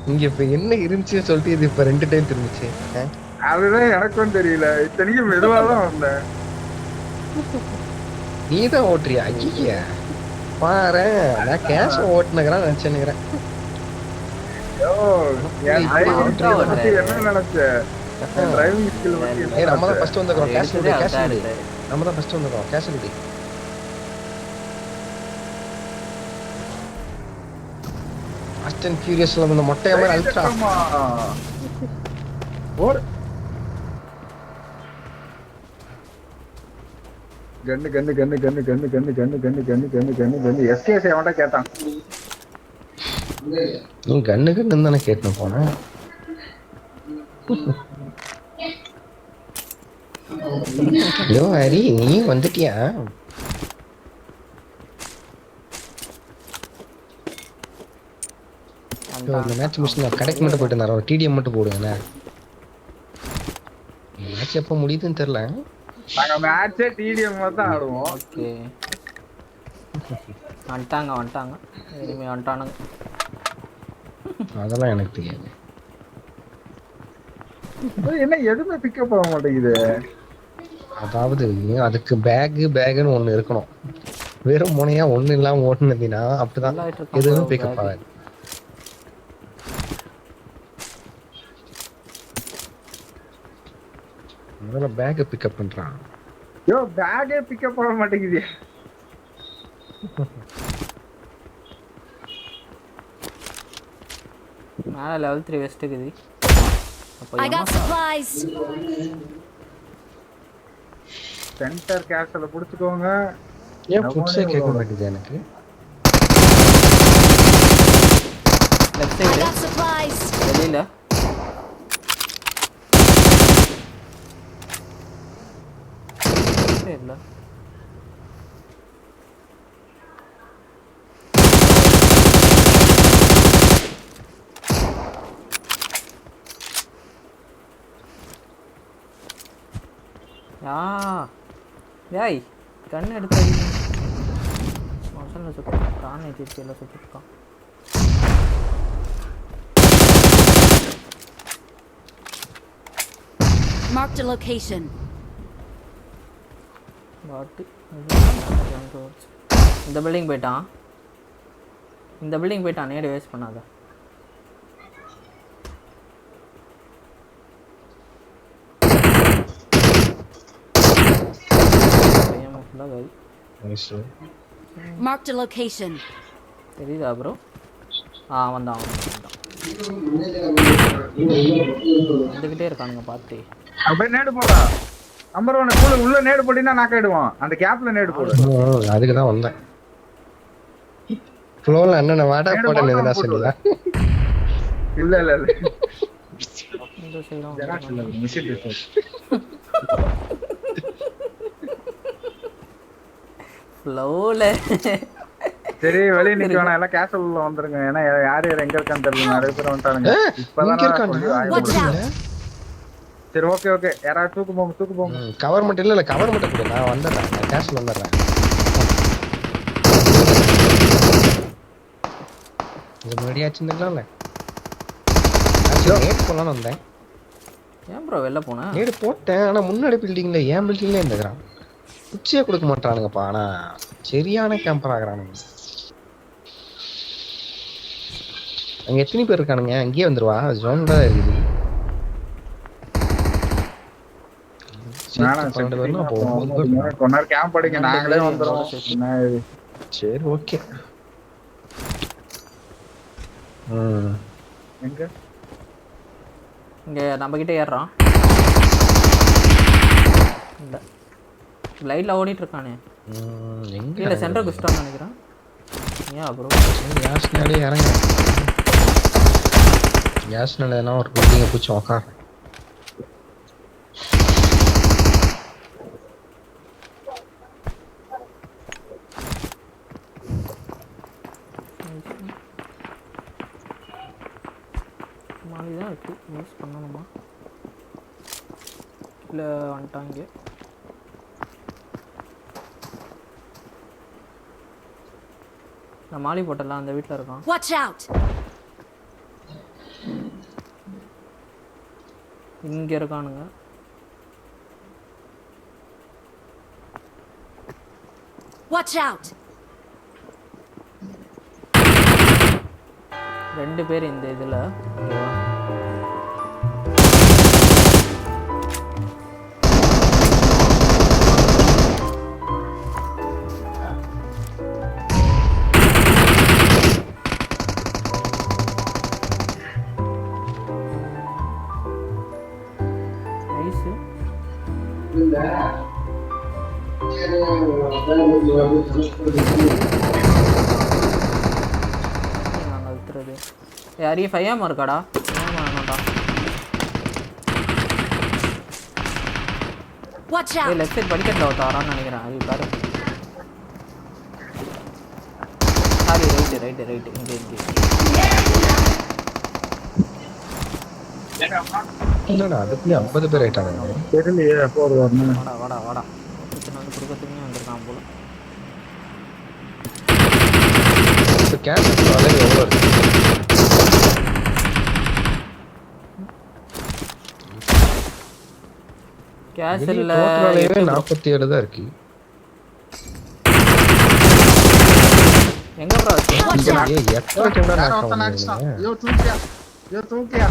இங்க இப்ப என்ன இருந்துச்சுன்னு சொல்லிட்டு இது இப்ப 2 டைம் திரும்பிச்சு. அதுதான் எனக்கும் தெரியல. இத்தனைக்கும் மெதுவாதான் வந்தேன். நீதான் ஓட்டுறியா? ஐய பாரேன், நான் கேஷ ஓட்டுனேங்கிறான் நினைச்சுன்னுக்கிறேன். என் ஆமா டிரைவிங் அவுட்டா ஸ்கில் பத்தி ஓடுறாரு. என்ன நினைச்ச? என் டிரைவிங் ஸ்கில் பத்தி என்ன ஏய், நம்ம நினைச்ச? தான் ஃபர்ஸ்ட் வந்துக்கிறோம். அவர் கேஷ் எடுத்ததே கேஷ் அவுட்டா எடுத்தாரு. நம்ம தான் ஃபர்ஸ்ட் வந்துக்கிறோம். Cash ready. ஃபாஸ்ட் அண்ட் ஃபியூரியஸ்ல இந்த மொட்டைய மாதிரி அல்ட்ரா. ஆமா. ஓடு. கன்னு கன்னு கன்னு கன்னு கன்னு கன்னு கன்னு கன்னு கன்னு கன்னு கன்னு கன்னு எஸ்கேஸ் எவன்டா கேட்டான்? நீ கண்ணு கண்ணு தானே கேட்டு போனேன். ஐயோ ஹரி, நீ வந்துட்டியா? இந்த மேட்ச் முடிச்சு கடைக்கு மட்டும் போயிட்டு இருந்தாரோ, டிடிஎம் மட்டும் போடுவேன். மேட்ச் எப்போ முடியுதுன்னு தெரியல. நாங்க மேட்சே டிடிஎம் தான் ஆடுவோம். ஓகே வந்துட்டாங்க இனிமே வந்துட்டானுங்க. அதெல்லாம் எனக்கு தெரியாது. என்ன எதுவுமே பிக்கப் ஆக மாட்டேங்குது. அதாவது அதுக்கு பேக்குன்னு ஒண்ணு இருக்கணும். வெறும் முனையா ஒண்ணு இல்லாம ஓட்டுனதுன்னா அப்படிதான் எதுவுமே பிக்கப் ஆகாது. முதல்ல பேக்கை பிக்கப் பண்றான். யோ பேக்கே பிக்கப் ஆக மாட்டேங்குது. மேல லெவல் 3 வெஸ்ட் இருக்குது. அப்போ I got supplies. சென்டர் கேஸ்ல புடிச்சுக்கோங்க. ஏன் புட்ஸே கேட்க மாட்டேங்குது எனக்கு? Left I side got supplies. வெளியில இல்ல ஏய் கண்ணு எடுத்து மசல்ல சுட்டு காணே திருச்சியில சுட்டுருக்கான். Marked a location. பாட்டு இந்த பில்டிங் போயிட்டான். நேடு வேஸ்ட் பண்ணாத. Marked a location. தெரியுதா ப்ரோ? வந்தான் வந்துக்கிட்டே இருக்கானுங்க பார்த்து. அப்படியே நேடு போடா. நம்பர் 1 உள்ள நேடு போட்டினா நாக் ஆயிடுவான். அந்த கேப்ல நேடு போடு. அதுக்கு தான் வந்தேன். ஃப்ளோல அண்ணனை வாடா போட நேரா சொல்லுதா? இல்ல இந்த சைடும் ஜெராக்ஸ் இல்ல மிஷின் ரிசர்ச். ஃப்ளோல சரி வெளிய நிக்க வேணாம், எல்லாம் கேஷ் உள்ள வந்துருங்க. ஏன்னா யார் எங்க இருக்கான்னு தெரியல. நிறைய பேர் வந்துட்டானுங்க. இப்பதான் சரி ஓகே யாராவது தூக்கு போங்க. கவர் மட்டும் இல்ல கவர் மட்டும் கொடு, நான் வந்துடுறேன். நான் கேஷ்ல வந்துடுறேன். இது முன்னாடி ஆச்சுங்களா? நேடு போலான்னு வந்தேன். ஏன் ப்ரோ வெளில போனேன்? நேடு போட்டேன், ஆனா முன்னாடி பில்டிங்ல ஏன் பில்டிங்ல இருந்துக்கிறான். குச்சியே கொடுக்க மாட்டானுங்கப்பா. ஆனா சரியான கேம்பர் ஆகுறானுங்க. அங்க எத்தனை பேர் இருக்கானுங்க? அங்கேயே வந்துருவா, ஜோன் தான் இருக்குது. கேம்ப் அடிங்க, நாங்களே வந்துடுறோம். சரி ஓகே. எங்க இங்க நம்ம கிட்ட ஏறான். இல்ல லைட்ல ஓடிட்டு இருக்கானே. இல்ல சென்டர் குஸ்டான்னு நினைக்கிறேன். ஏன் ப்ரோ கேஸ்னாலே இறங்க. கேஸ்னால எதனா ஒரு பில்டிங்கை பிடிச்சி உக்கார். மாதிரிதான் இருக்கு. யூஸ் பண்ணணுமா இல்லை வந்துட்டாங்க. நான் மாலி போட்டலாம் அந்த வீட்டில் இருக்கான். Watch out. இங்க இருக்கானுங்க. Watch out! 2 பேர் இந்த இதுல. ஓகேவா? நைஸ். நாங்க அழுத்துறது. யாரையும் 5 இருக்காடா? வேணாம்டா. Watch ஏய் out! லெஃப்ட் சைடு படிக்கட்ல வரான்னு நினைக்கிறேன். அது பாரு. சாரி ரைட் இங்கே. இல்லடா அதுக்குள்ளே 50 பேர் ஆயிட்டாங்க. தெரியலையே எப்போ வருவாருன்னு. வாடா. கிச்சன் வந்து கொடுக்கறதுக்குமே வந்திருக்கான் போல. இப்போ கேஷ் எவ்வளோ இருக்கு? கேஷ் இல்ல. டோட்டலாவே 47 தான் இருக்கு. எங்க ப்ரோ இருக்கு? ஏய் எத்தனை டீம் தான் நாக் ஆவீங்க? ஐயோ தூக்கியா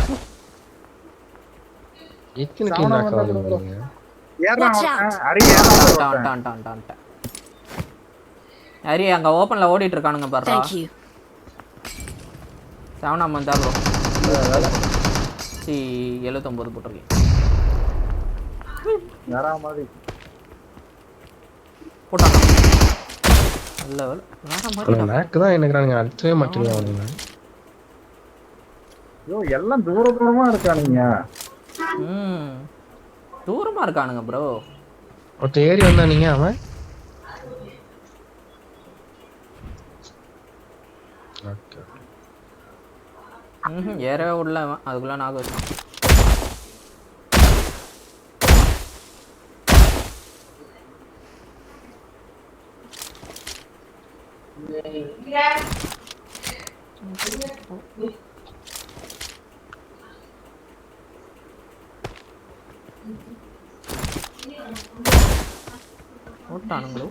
எத்தனை டீம் நாக் ஆவீங்க? ஏறான் Watch out. அடி ஏறான். டான். ஹரி அங்க ஓபன்ல ஓடிட்டு இருக்கானுங்க பாருடா. Thank you. 7 வந்தா ப்ரோ. 79 போட்டுருக்கேன். யாரா மாதிரி போட்டாங்க. நல்ல வேலை. வேற மாதிரி நாக் தான் எனக்கு அழுத்தவே மாட்டீங்க அவனுங்க. ஐயோ எல்லாம் தூரமா இருக்கானுங்க. தூரமா இருக்கானுங்க ப்ரோ. ஒருத்த ஏறி வந்தா நீங்க அவன் ஏறவே விடல அவன். அதுக்குள்ள நாக வச்சான். போட்டானுங்களோ.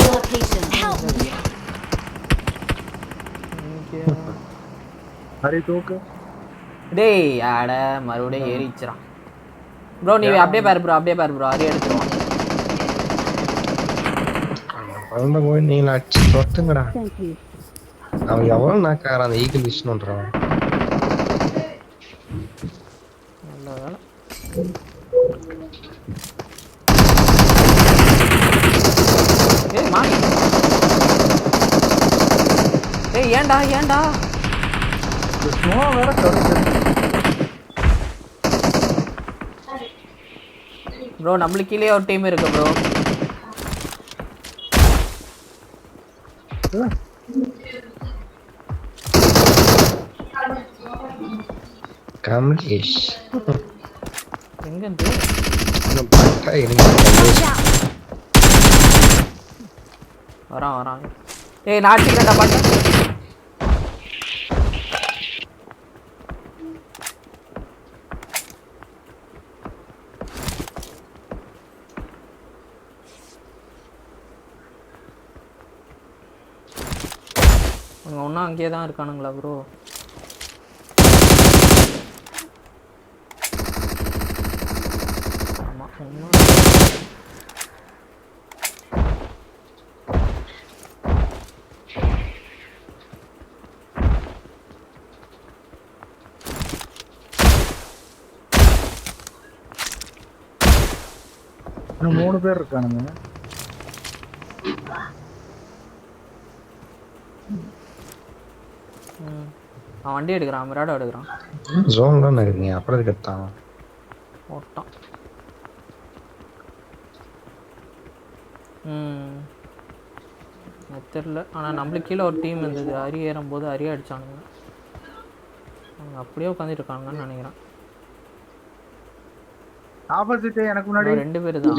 Location. Help! ஹரி தூக்கு. டேய் ஆட மறுபடியும் ஏறிச்சுறான் ப்ரோ. நீ அப்படியே பாரு ப்ரோ. அரி எடுத்துருவான். குழந்தை போய் நீங்கள அடிச்சு தொட்டுங்கடா. அவன் எவ்வளவு நாக்கார அந்த ஈகிள் விஷயம்ன்றான். நல்ல வேலை. ஏய் மானி. ஏய் ஏன்டா சும்மா வேற கருத்து. ப்ரோ நம்மளுக்கு கீழே ஒரு டீம் இருக்கு ப்ரோ. கமலேஷ் எங்க இருந்து பக்கா இருங்க. Watch out! வரான். ஏய் நான் அடிச்சுக்கிறேன்டா பாட்டு. அவங்க ஒன்றும் அங்கேயே தான் இருக்கானுங்களா ப்ரோ? ஆமாம் ஒன்றும் இன்னும் 3 பேர் இருக்கானுங்க. அவன் வண்டி எடுக்கிறான். மிராடோ எடுக்கிறான். ஜோன் தான் இருக்கீங்க. அப்புறம் இதுக்கு எடுத்தான் ஓட்டான். தெரியல. ஆனால் நம்மளுக்கு கீழே ஒரு டீம் இருந்தது. அரி ஏறும்போது அரியா அடித்தானுங்க. அவங்க அப்படியே உட்காந்துட்டு இருக்காங்கன்னு நினைக்கிறேன். ஆப்போசிட் எனக்கு முன்னாடி இன்னும் 2 பேர் தான்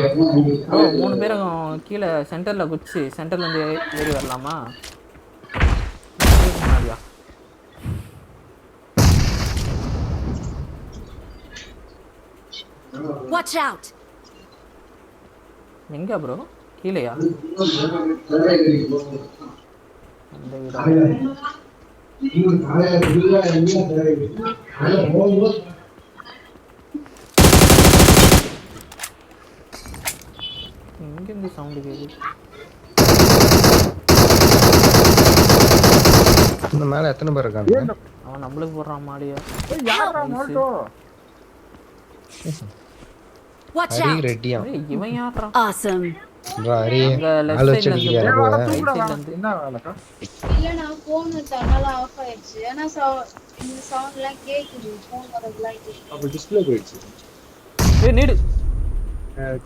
ப்ரோ 3 பேரும் கீழே சென்டர்ல குச்சி சென்டர்ல இருந்து ஏறி வரலாமா முன்னாடியா Watch out! எங்க ப்ரோ கீழயா அந்த வீடா இங்க இருந்து சவுண்ட் கேக்குது இந்த மேல எத்தனை பேர் இருக்காங்க அவன் நம்மளுக்கு போடுறான் மாடியா யாரா மோல்டோ Watch ஹரி out! ரெட்டியா இவன் யாரா Awesome! ஹரி அங்க ஆள் லெஃப்ட் வச்சு சைடுல அடிக்கிறியா இருந்து கூட ரைட் சைடுல இருந்து என்ன வேலைக்கா இல்லைண்ணா ஃபோன் தன்னால ஆஃப் ஆயிடுச்சு ஏன்னா இந்த சவுண்ட்லாம் கேட்குது ஃபோன் வரதுலாம் கேட்குது அப்ப டிஸ்ப்ளே போயிடுச்சு ஏய் நீடு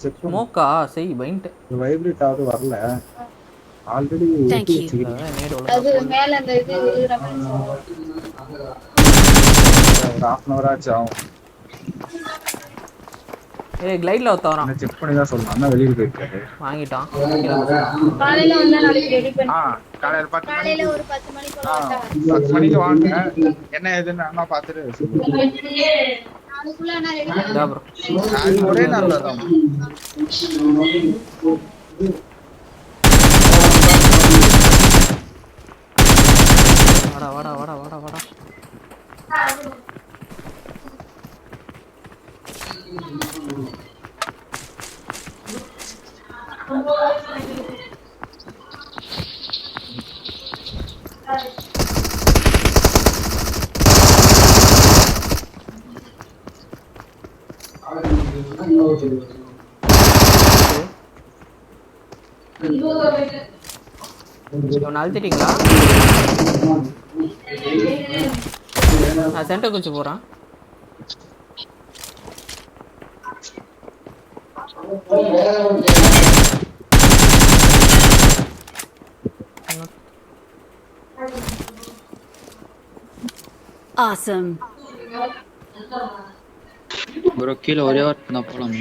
செக் ஸ்மோக்கா செய் பைண்ட் வைப்ரேட் ஆகுது வரல ஆல்ரெடி Thank you. நீடு அது உள்ள மேல அந்த இது விழுகிற மாதிரி sound. ஒரு ஹாஃப் அன் அவர் ஆச்சு ஆகும் ஏய் கிளைட்ல ஒருத்தவரான் செக் பண்ணி தான் சொல்லணும் அண்ணா வெளியில போயிருக்காரு வாங்கிட்டான் காலையில வந்தா நாளைக்கு ரெடி பண்ணி காலையில 10 காலையில மணிக்கு ஒரு 10 மணி போல வந்தா 10 மணிக்கு வாங்க என்ன ஏதுன்னு அண்ணா பார்த்துட்டு சொல்லுங்க அதுக்குள்ள நான் ரெடி இதா ப்ரோ அது ஒரே நாள்ல தான் வாடா வாடா வாடா வாடா வாடா இவன் அழுத்திட்டீங்களா நான் சென்டர் குச்சி போறேன் Awesome! ப்ரோ கீழே ஒரே வாரம் நான் போலாம்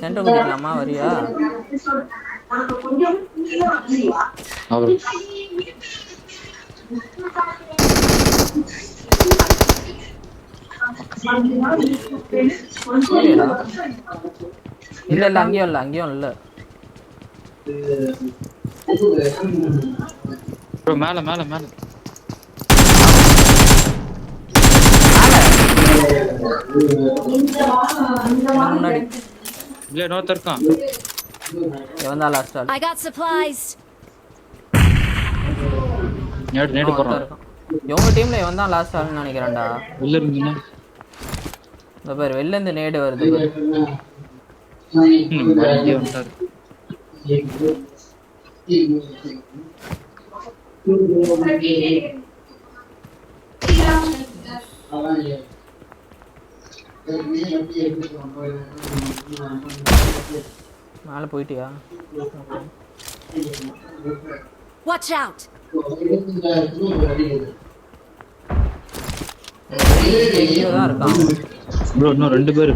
சென்டர் குச்சிக்கலாமா வரியா அவர் இல்ல இல்ல அங்கேயும் இல்ல ப்ரோ மேல மேல மேல முன்னாடி இல்ல இன்னொருத்தர் இருக்கான் இவன் தான் லாஸ்ட் ஆள் I got supplies! நேடு நேடு போறான் இருக்கான் இவங்க டீம்ல இவன் தான் லாஸ்ட் ஆள்னு நினைக்கிறேன்டா உள்ள இருந்தீங்கன்னா இந்த பேர் வெளில இருந்து நேடு வருது பாரு. இங்கே வந்துட்டாரு மேல போயிட்டியா Watch out! இங்கே தான் இருக்கான் ப்ரோ இன்னும் 2 பேர்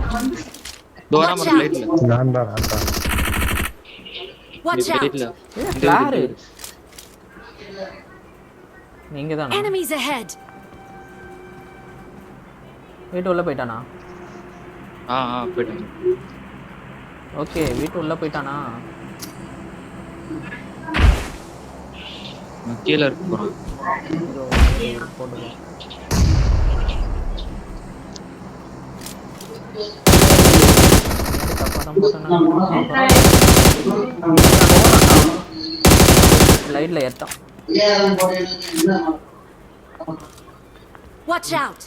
தோராம Watch out. லைட்ல நான் தான் Watch out! லைட்ல கிளாரு நீங்க தானா Enemies ahead! வீட்டு உள்ள போயிட்டானா போயிட்டாங்க ஓகே வீட்டு உள்ள போயிட்டானா நான் கீழே இருக்க போறேன் இதோ போட்டுக்கலாம் தப்பா தான் போட்டேனா லைட்ல ஏத்தான் Watch out!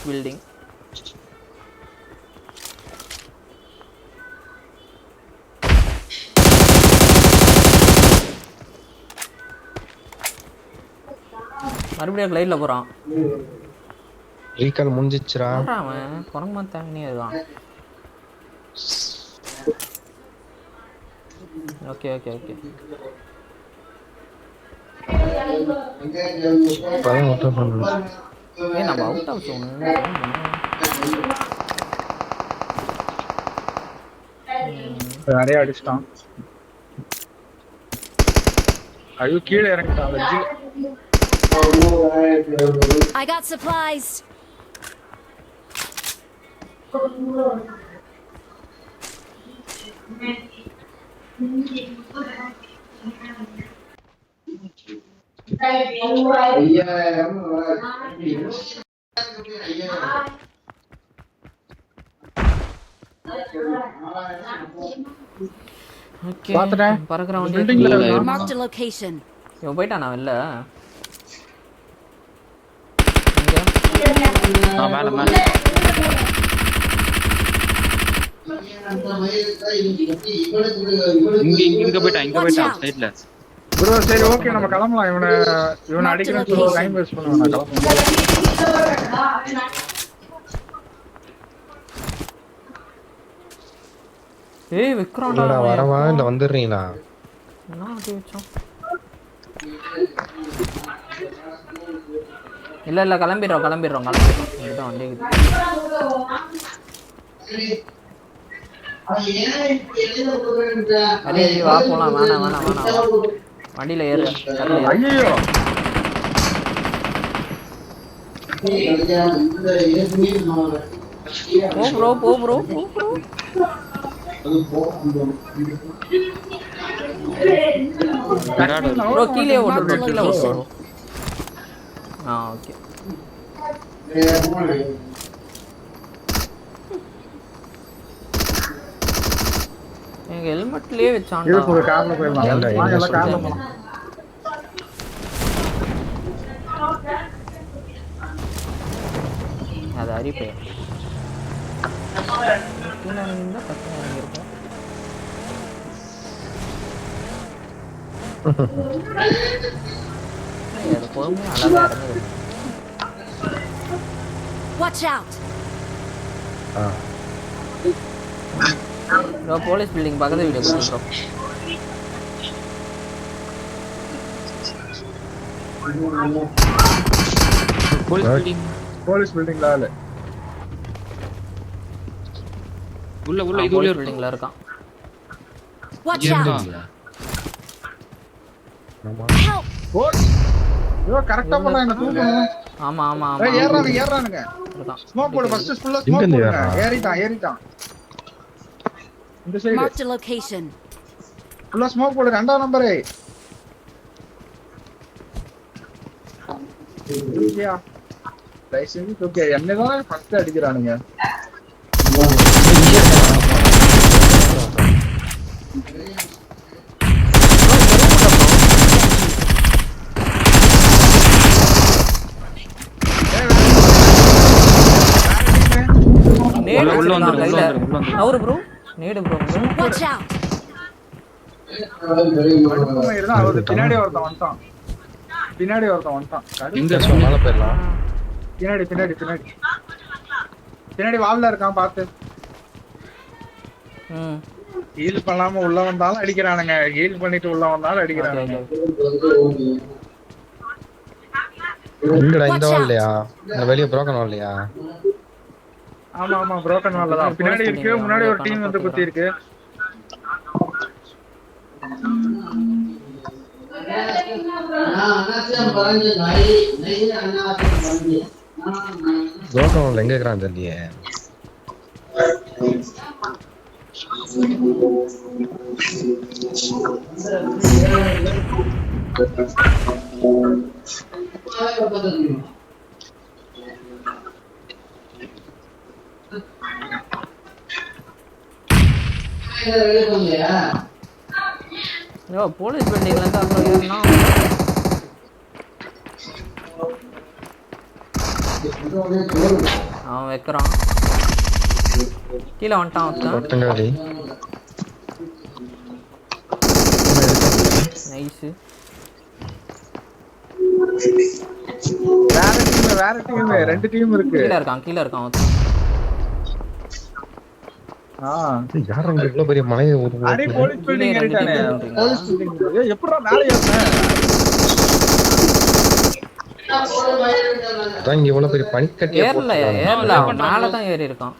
பில்டிங் மறுபடியும் லைட்ல போறான் ரீகால் முடிஞ்சிச்சுடா அவன் குரங்கமா தண்ணியே இருக்கான் ஓகே ஓகே ஓகே இப்பதான் ஒட்ட பண்ணுங்க. நம்ம அவுட் ஆஃப் ஜோன். நிறைய அடிச்சிட்டான். ஐயோ கீழே இறங்கிட்டான் veggie. I got supplies. Okay பாத்துட்டேன். பறக்குற வண்டி பில்டிங்ல இருக்கான். Marked a location. இவன் போயிட்டானா வெளில? மேல மேல இங்க போயிட்டான் சைடுல. ப்ரோ சரி ஓகே நம்ம கிளம்பலாம். இவனை அடிக்கிறேன்னு சொல்லி டைம் வேஸ்ட் பண்ணுவேன். நான் கிளம்புறேன். ஏய் விக்ரம்டா இல்லடா வரவா இல்ல வந்துடுறீங்களா? என்ன ஆட்டி வச்சோம்? இல்ல கிளம்பிடுறோம் இதுதான் வண்டி இருக்குது. அடே வா போலாம். வேணாம் வண்டியில ஏறு. ஐயோ போ ப்ரோ கீழே ஓட்டு. ஓகே எங்க ஹெல்மெட்லயே வச்சான்டா. இது ஒரு கார்ல போயிடலாம். எல்லாம் கார்ல போலாம். அது அரிப்பே இருந்தா பத்து இறங்கியிருக்கோம். அது பொறுமையா அழகா இறங்குது. Watch out. போலீஸ் பில்டிங் பக்கத்து வீடு ப்ரோ. போலீஸ் பில்டிங்ல இல்ல. உள்ள இது உள்ள பில்டிங்ல இருக்கான். Watch out. Help. ஐயோ கரெக்ட்டா போடா என்ன தூக்கணும். ஆமா ஏறானுங்க. ஸ்மோக் போடு ஃபர்ஸ்ட் ஃபுல்லா ஸ்மோக் போடுங்க. ஏறிட்டான். இந்த சைடு Marked a location. ஃபுல்லா ஸ்மோக் போடு. ரெண்டாம் நம்பரே. ஓகேயா? License okay. என்னதான் ஃபர்ஸ்ட் அடிக்குறானுங்க. உள்ள வந்து அவரு ப்ரோ நேடு ப்ரோ. Watch out. அவரு பின்னாடி ஒருத்தன் வந்துட்டான். எங்க சொன்னால போயிடலாம். பின்னாடி வால்ல இருக்கான் பாத்து. ஹீல் பண்ணாம உள்ள வந்தாலும் அடிக்கிறானுங்க. ஹீல் பண்ணிட்டு உள்ள வந்தாலும் அடிக்கிறானுங்க. எங்கடா இந்த வால் இல்லையா? இந்த வெளிய broken wall இல்லையா? ஆமா broken wall தான். பின்னாடி இருக்கு. முன்னாடி ஒரு டீம் வந்து குத்தி இருக்கு. broken wall எங்க இருக்கறான் தெரியலையே. போலீஸ் பில்டிங்ல இருந்து அங்க ஏறணும். அவன் வைக்கிறான். கீழே வந்துட்டான். ஒட்டங்காடி நைஸ். வேற டீம் ரெண்டு டீம் இருக்கு. கீழ இருக்கான். யார் அங்க இவ்வளவு பெரிய மலையை போலீஸ் பில்டிங் ஏறிட்டானே. போலீஸ் பில்டிங் எப்பறா மேல ஏறணும்? அதான் இங்க இவ்வளவு பெரிய பனிக்கட்டியா ஏறல போட்டுருக்காங்க. ஏறல அவன் மேல தான் ஏறி இருக்கான்.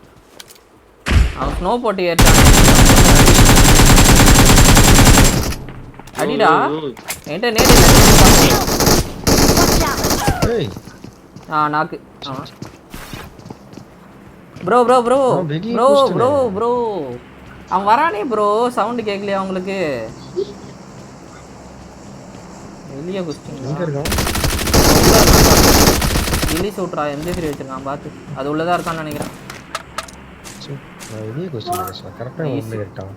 அவன் ஸ்னோ போட்டு ஏறிட்டான். அடிடா என்கிட்ட நேடு Watch out! ஏய் நாக்கு ப்ரோ ப்ரோ ப்ரோ வெளியே ப்ரோ குதிச்சிட்டேனே. ப்ரோ ப்ரோ அவன் வரானே ப்ரோ. சவுண்டு கேட்கலையா உங்களுக்கு? வெளியே எங்க குஸ்டிங்களா இருக்கான்? ரிலீஸ் விட்றா. M3 வச்சிருக்கான் பார்த்து. அது உள்ளதா இருக்கான்னு நினைக்கிறேன். சரி, நான் வெளியே குதிச்சிட்டேன். கரெக்டா வந்து கேட்டான்.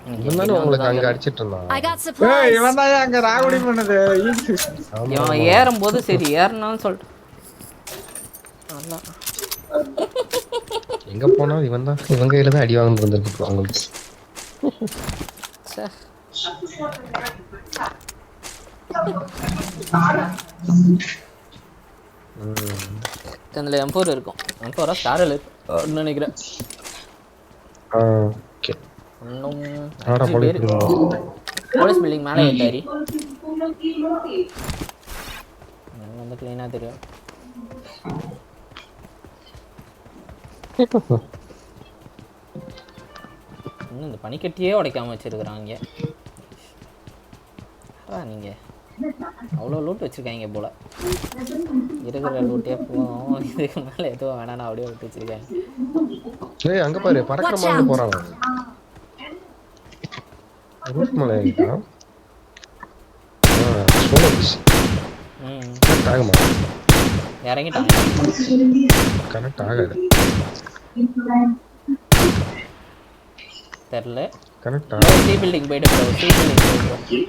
எனக்கு இருந்தாலும் இங்க உங்களுக்கு வந்து அங்க தான் அடிச்சிட்டு இருந்தான். I got ஏய் supplies. இவன் தான் அங்க ராகுடி பண்ணது. ஆமா, இவன் ஆமா. ஏறும்போது சரி ஏறணும்னு சொல்லிட்டு நல்லா எங்க போனாலும் இவன் தான் இவங்க கையில தான் அடி வாங்கி வந்திருக்கு அவங்களுக்கு. சே. இதுல M4 இருக்கும். M4 ஸ்டாரில் இருக்குன்னு நினைக்கிறேன். ஓகே. இன்னும் ஆடா 5 போலீஸ் பேர் போலீஸ் பில்டிங் மேலே ஏத்தாரி வந்து கிளீனா தெரியும். இன்னும் இந்த பனிக்கட்டியே உடைக்காம வச்சிருக்கிறாங்க. நீங்க அவ்வளோ லூட் வச்சிருக்காங்க போல. இருக்கிற லூட்டே போவோம். இதுக்கு மேலே எதுவும் வேணாம் அப்படியே விட்டு வச்சிருக்காங்க. ஏய் அங்க பாரு பறக்கிற Watch மாதிரி out. போறாங்க. ரூஃப் மேல ஏறிட்டான். சோலோ பிஸ். கனெக்ட் ஆகுமா? இறங்கிட்டாங்க. கனெக்ட் ஆகாது. தெரில. கனெக்ட் ஆகாது. சி பில்டிங் போயிட்டு ப்ரோ. சி பில்டிங் போயிட்டு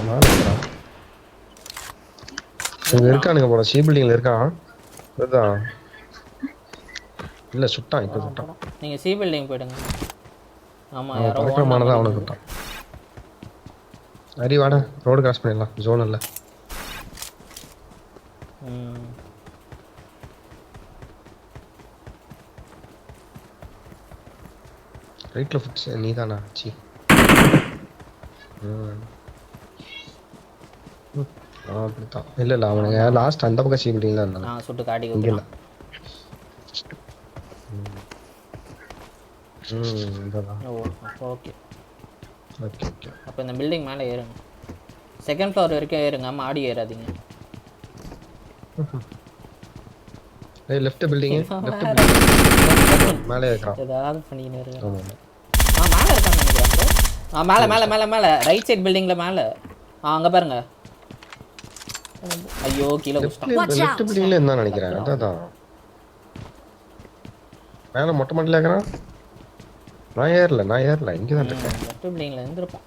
மேல இருக்கிறான். இங்க இருக்கானுங்க போல. சி பில்டிங்ல இருக்கான். அதுதான். இல்ல சுட்டான் இப்ப சுட்டான். நீங்க சி பில்டிங் போயிடுங்க. ஆமா அவன் யாரோ பறக்கிறமானதான் அவனுக்கு சுட்டான். அடி வாடா ரோடு கிராஸ் பண்ணிடலாம். ஜோன் இல்ல. ரைட்ல ஃபுட்ஸ் நீதானா? சி அப்படித்தான். இல்ல இல்ல அவனுங்க லாஸ்ட் அந்த பக்கம் சி பில்டிங்ல இருந்தாங்க. நான் சுட்டு காட்டி இங்க இல்ல. கொடுத்தேன். இங்கதான். Okay okay okay. அப்போ இந்த பில்டிங் மேலே ஏறுங்க. செகண்ட் ஃப்ளோர் வரைக்கும் ஏறுங்க. மாடி ஏறாதீங்க. ஏய் லெஃப்ட் பில்டிங். லெஃப்ட் பில்டிங் மேலே இருக்கான். ஏதாவது பண்ணிக்கினே இருங்க. ஆமா மேலே இருக்கான்னு நினைக்கிறேன் ப்ரோ. மேலே மேலே மேலே மேலே ரைட் சைடு பில்டிங்கில் மேலே. அங்கே பாருங்க. ஐயோ கீழே குடிச்சிட்டான். லெஃப்ட் பில்டிங்ல இருந்தா நினைக்கிறேன். அதான் மேல மொட்டை மாடில இருக்கறான். நான் ஏறல இங்க தான் இருக்கேன். லெஃப்ட் பில்டிங்ல இருந்திருப்பான்.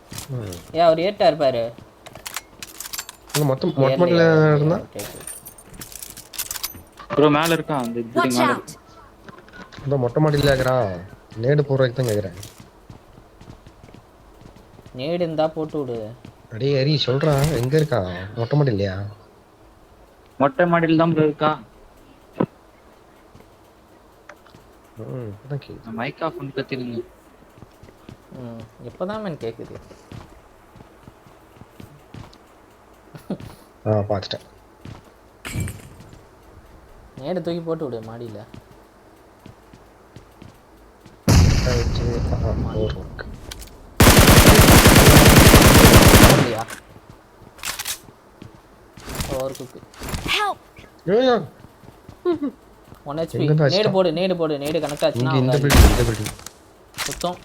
ஏன் அவர் ஏறிட்டா இருப்பாரு. மொட்டை மாடில இருந்தா ப்ரோ மேல இருக்கான். அந்த Watch பில்டிங் மேல out! இந்த மொட்டை மாடில இருக்கறான். நேடு போறதுக்கு தான் கேக்குறேன். நேடு இருந்தா போட்டு விடு. அடே ஹரி சொல்றான். எங்க இருக்கான்? மொட்டை மாடிலையா? மொட்டை மாடியில தான் ப்ரோ இருக்கா. ஓகே. மைக் ஆஃப் பண்ணி கத்திருங்க. எப்போதான் மேன் கேக்குது. பாத்துட்டேன். நேடு தூக்கி போட்டு விடு மாடியில. இல்லையா ஒரு குக்கு. Help! 1 HP. எங்க நேடு போடு நேடு போடு. நேடு கனெக்ட் ஆச்சுன்னா இந்த பில்டிங் சுத்தம்.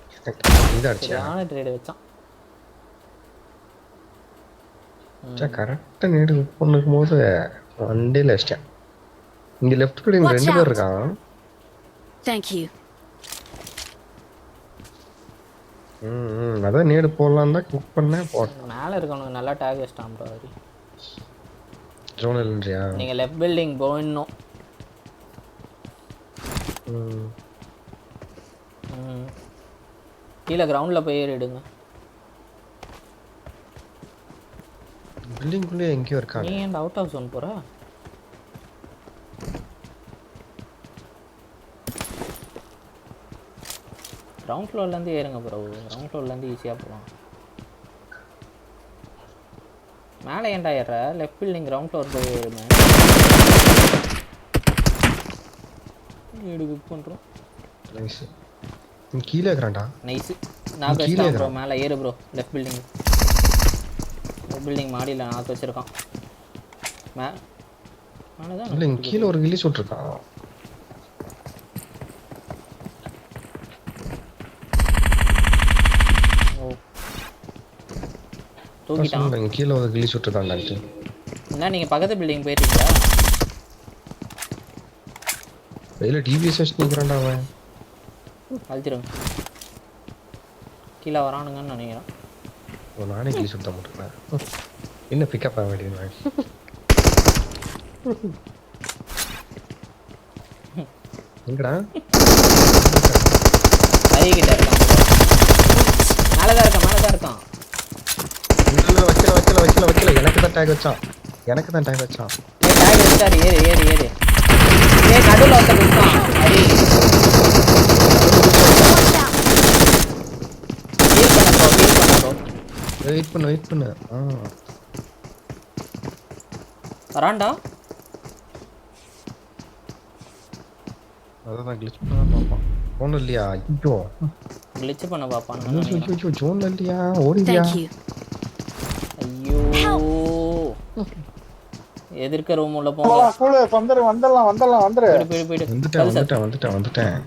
இத அடிச்சா. சரியான ட்ரேட் வச்சான். கரெக்டா நேடு பண்ணும் போது வண்டியில வச்சிட்டேன். இங்க லெஃப்ட் பில்டிங் ரெண்டு பேர் இருக்கான். Thank you. அதான் நேடு போடலாம் தான் குக் பண்ணேன். போட்டேன். மேல இருக்கணும். நல்லா டேக் வச்சிட்டான் ப்ரோ. ஹரி ஜோன் இல்லையா? நீங்க லெஃப்ட் பில்டிங் போயிடணும். கீழே கிரவுண்ட்ல போய் ஏறிடுங்க. பில்டிங் குள்ளே எங்கேயோ இருக்காங்க. நீ ஏன் அவுட் ஆஃப் ஜோன் போற? கிரவுண்ட் ஃப்ளோர்ல இருந்து ஏறுங்க ப்ரோ. கிரவுண்ட் ஃப்ளோர்ல இருந்து ஈஸியா போலாம். மேலே ஏன்டா ஏற லெஃப்ட் பில்டிங் கிரவுண்ட் ஃப்ளோர் போய் ஏறுமே வீடு புக் பண்ணுறோம். நைஸ். நீ கீழே இருக்கிறான்டா. நைஸு நான் வச்சுட்டான் ப்ரோ. மேலே ஏறு ப்ரோ. லெஃப்ட் பில்டிங் மாடியில் நாக்கு வச்சுருக்கான். மேலே தான் இல்லை இங்கே கீழே ஒரு கில்லி சுட்டுருக்கான். ஓ தூக்கிட்டான். இங்கே கீழே ஒரு கில்லி சுட்டுருக்கான்டான்ட்டு. என்ன நீங்கள் பக்கத்து பில்டிங் போயிட்டீங்களா? வெயில டிவிஎஸ் வச்சு நிற்கிறான்டா அவன். அழுத்திடுங்க. கீழே வரானுங்கன்னு நினைக்கிறேன். ஒரு நானே கிளி சுத்த மாட்டேன். என்ன பிக்கப் ஆக வேண்டியது. எங்கடா கிட்ட இருக்கான். மேலே தான் இருக்கான். வைக்கல. எனக்கு தான் டேக் வச்சான். டேக் வச்சாரு. ஏறு. நடுவில் ஒருத்தர் இருக்கான். அடி வெயிட் பண்ணு. வரான்டா. அதான் கிளிச் பண்ண பாப்பான். ஒண்ணும் இல்லையா? ஐயோ கிளிச் பண்ண பாப்பான். ஐயோ ஜோன்ல இல்லையா? ஓடியா? Thank you. ஐயோ எதிர்க்க ரூம் உள்ள போங்க. வந்துரு. போயிடு. வந்துட்டேன்.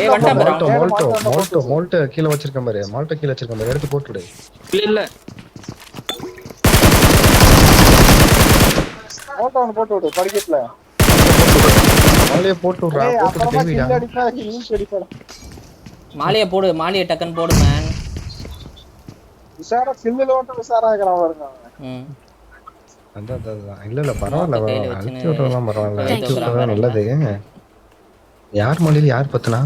ஏய் வந்துட்டான். மோல்ட் கீழ வச்சிருக்கேன் பாரு. எடுத்து போட்டுடு. இல்ல போட்டு விடு படிக்கட்ல. மாலையை போட்டு விடுறா. போட்டுட்டு தேவிடா. மாலையை போடு. மாலையை டக்குன்னு போடு மேன். விசாராகிறான் பாருங்க. அதான் இல்ல பரவாயில்ல. அழிச்சு விடுறதெல்லாம் பரவாயில்ல. அழிச்சு விடுறதா நல்லது. யார் மாலையில யார் பத்துனா?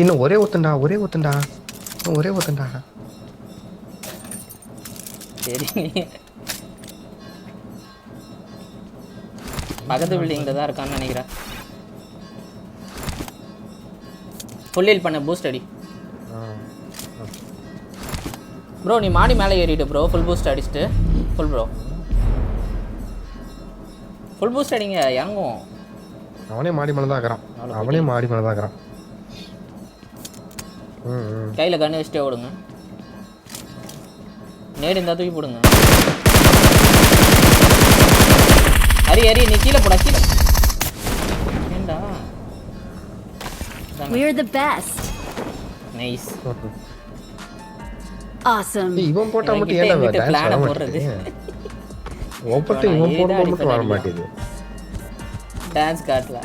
இன்னும் ஒரே ஒருத்தன்டா. சரி பக்கத்து பில்டிங்ல தான் இருக்கான்னு நினைக்கிறேன். ஃபுல் ஹீல் பண்ண பூஸ்ட் அடி ப்ரோ. நீ மாடி மேலே ஏறிட்டு ப்ரோ. ஃபுல் பூஸ்ட் அடிச்சுட்டு ஃபுல் பூஸ்ட் அடிங்க. இறங்கும். அவனே மாடி மேலே தான் இருக்கிறான். கையில் கண்ணு வச்சுட்டே ஓடுங்க. நேடு இருந்தால் தூக்கி போடுங்க. ஹரி நீ கீழே போடா. ஏண்டா We're the best. Nice. Awesome. இவன் போட்டா மட்டும் ஏன்டா டான்ஸ் போடுறது? இவன் போடும்போது மட்டும் வர மாட்டேங்குது. டான்ஸ் காட்டல.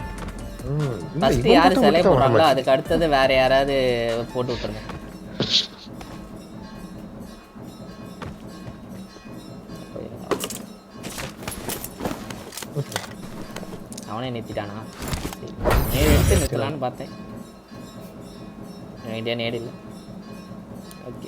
ஃபர்ஸ்ட் யாரு செலக்ட் பண்றாங்களோ அதுக்கு அடுத்தது வேற யாராவது போட்டு விட்டுருங்க. அவனே நிறுத்திட்டானா? நேடு எடுத்து நிறுத்தலான்னு பார்த்தேன். நேடு இல்லை. ஓகே